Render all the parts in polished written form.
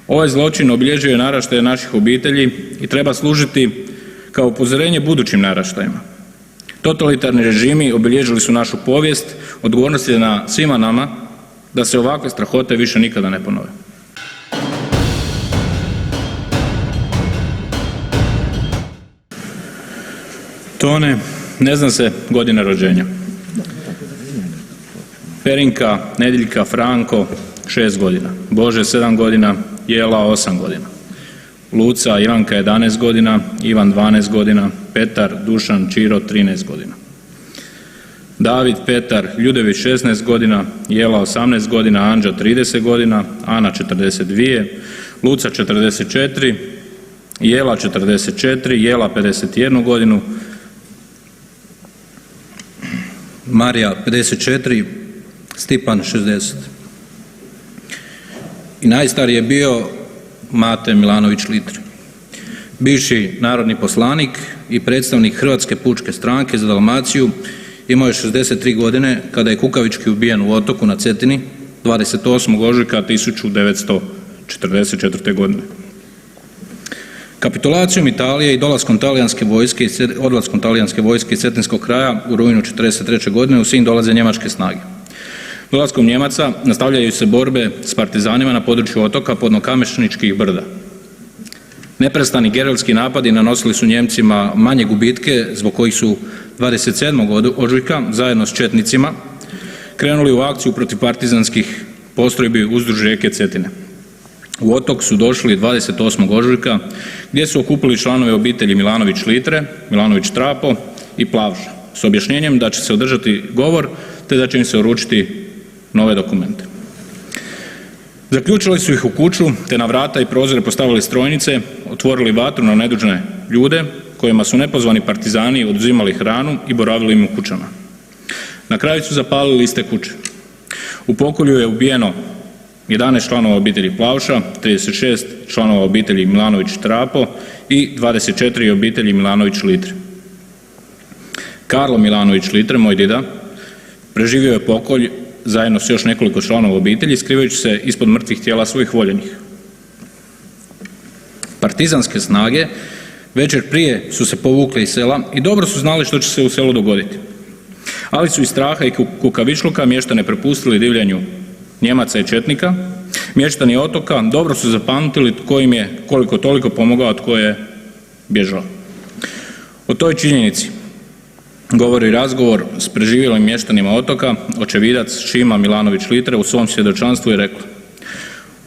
Ovaj zločin obilježio je naraštaje naših obitelji i treba služiti kao upozorenje budućim naraštajima. Totalitarni režimi obilježili su našu povijest, odgovornost je na svima nama da se ovakve strahote više nikada ne ponove. Tone, ne zna se godina rođenja. Perinka, Nediljka, Franko 6 godina, Bože 7 godina, Jela 8 godina, Luca, Ivanka 11 godina, Ivan 12 godina, Petar, Dušan, Čiro 13 godina, David, Petar, Ljudević 16 godina, Jela 18 godina, Anđa 30 godina, Ana 42, Luca 44, Jela 44, Jela 51 godinu, Marija 54, Stipan 60. I najstariji je bio Mate Milanović Litre, bivši narodni poslanik i predstavnik Hrvatske pučke stranke za Dalmaciju. Imao je 63 godine kada je kukavički ubijen u Otoku na Cetini 28. ožujka 1944. godine. Kapitulacijom Italije i odlaskom talijanske vojske iz Cetinskog kraja u rujnu 1943. godine u Sinj dolaze njemačke snage. Dolaskom Njemaca nastavljaju se borbe s partizanima na području Otoka podno Kamešničkih brda. Neprestani gerilski napadi nanosili su Njemcima manje gubitke zbog kojih su 27. ožujka zajedno s četnicima krenuli u akciju protiv partizanskih postrojbi uzduž rijeke Cetine. U Otok su došli 28. ožujka gdje su okupili članove obitelji Milanović Litre, Milanović Trapo i Plavša s objašnjenjem da će se održati govor te da će im se uručiti nove dokumente. Zaključili su ih u kuću te na vrata i prozore postavili strojnice, otvorili vatru na nedužne ljude kojima su nepozvani partizani oduzimali hranu i boravili im u kućama. Na kraju su zapalili iste kuće. U pokolju je ubijeno 11 članova obitelji Plavša, 36 članova obitelji Milanović Trapo i 24 obitelji Milanović Litre. Karlo Milanović Litre, moj dida, preživio je pokolj zajedno s još nekoliko članova obitelji, skrivajući se ispod mrtvih tijela svojih voljenih. Partizanske snage večer prije su se povukle iz sela i dobro su znali što će se u selu dogoditi. Ali su iz straha i kukavičluka mještane prepustili divljanju Njemaca i četnika. Mještani Otoka dobro su zapamtili tko im je koliko toliko pomogao, tko je bježao. O toj činjenici govori razgovor s preživjelim mještanima Otoka, očevidac Šima Milanović Litre u svom svjedočanstvu je rekla: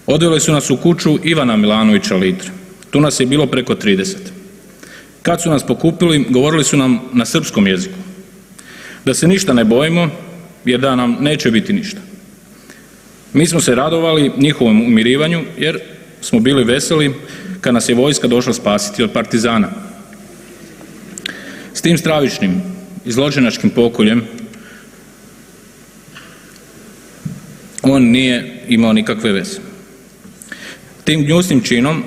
odveli su nas u kuću Ivana Milanovića Litre. Tu nas je bilo preko 30. Kad su nas pokupili, govorili su nam na srpskom jeziku da se ništa ne bojimo jer da nam neće biti ništa. Mi smo se radovali njihovom umirivanju jer smo bili veseli kad nas je vojska došla spasiti od partizana. S tim stravičnim i zločinačkim pokoljem on nije imao nikakve veze. Tim gnjusnim činom,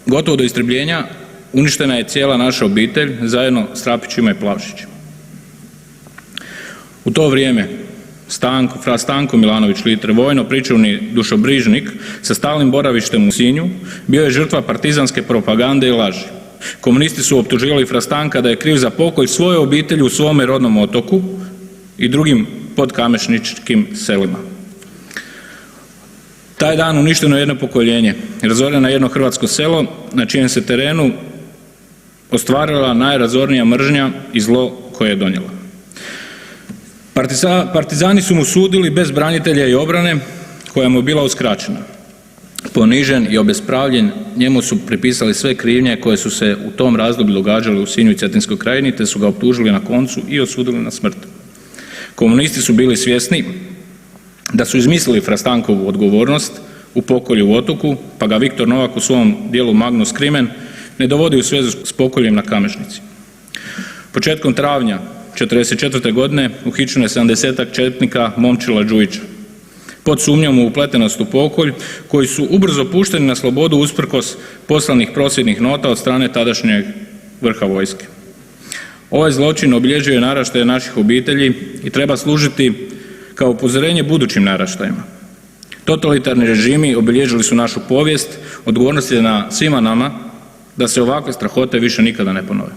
gotovo do istrebljenja, uništena je cijela naša obitelj zajedno s Trapićima i Plavšićima. U to vrijeme fra Stanko Milanović Litre, vojno pričuvni dušobrižnik sa stalnim boravištem u Sinju, bio je žrtva partizanske propagande i laži. Komunisti su optuživali fra Stanka da je kriv za pokolj svoje obitelji u svome rodnom Otoku i drugim podkamešničkim selima. Taj dan uništeno je jedno pokoljenje, razoreno jedno hrvatsko selo na čijem se terenu ostvarila najrazornija mržnja i zlo koje je donijela. Partizani su mu sudili bez branitelja i obrane koja mu je bila uskraćena. Ponižen i obespravljen, njemu su pripisali sve krivnje koje su se u tom razdoblju događale u Sinju i Cetinskoj krajini te su ga optužili na koncu i osudili na smrt. Komunisti su bili svjesni da su izmislili fra Stankovu odgovornost u pokolju u Otoku, pa ga Viktor Novak u svom dijelu Magnus Crimen ne dovodi u svezu s pokoljem na Kamešnici. Početkom travnja 1944. godine uhićeno je 70-ak četnika Momčila Đujića pod sumnjom u upletenost u pokolj, koji su ubrzo pušteni na slobodu usprkos poslanih prosvjednih nota od strane tadašnjeg vrha vojske. Ovaj zločin obilježio je naraštaje naših obitelji i treba služiti kao upozorenje budućim naraštajima. Totalitarni režimi obilježili su našu povijest, odgovornost je na svima nama da se ovakve strahote više nikada ne ponove.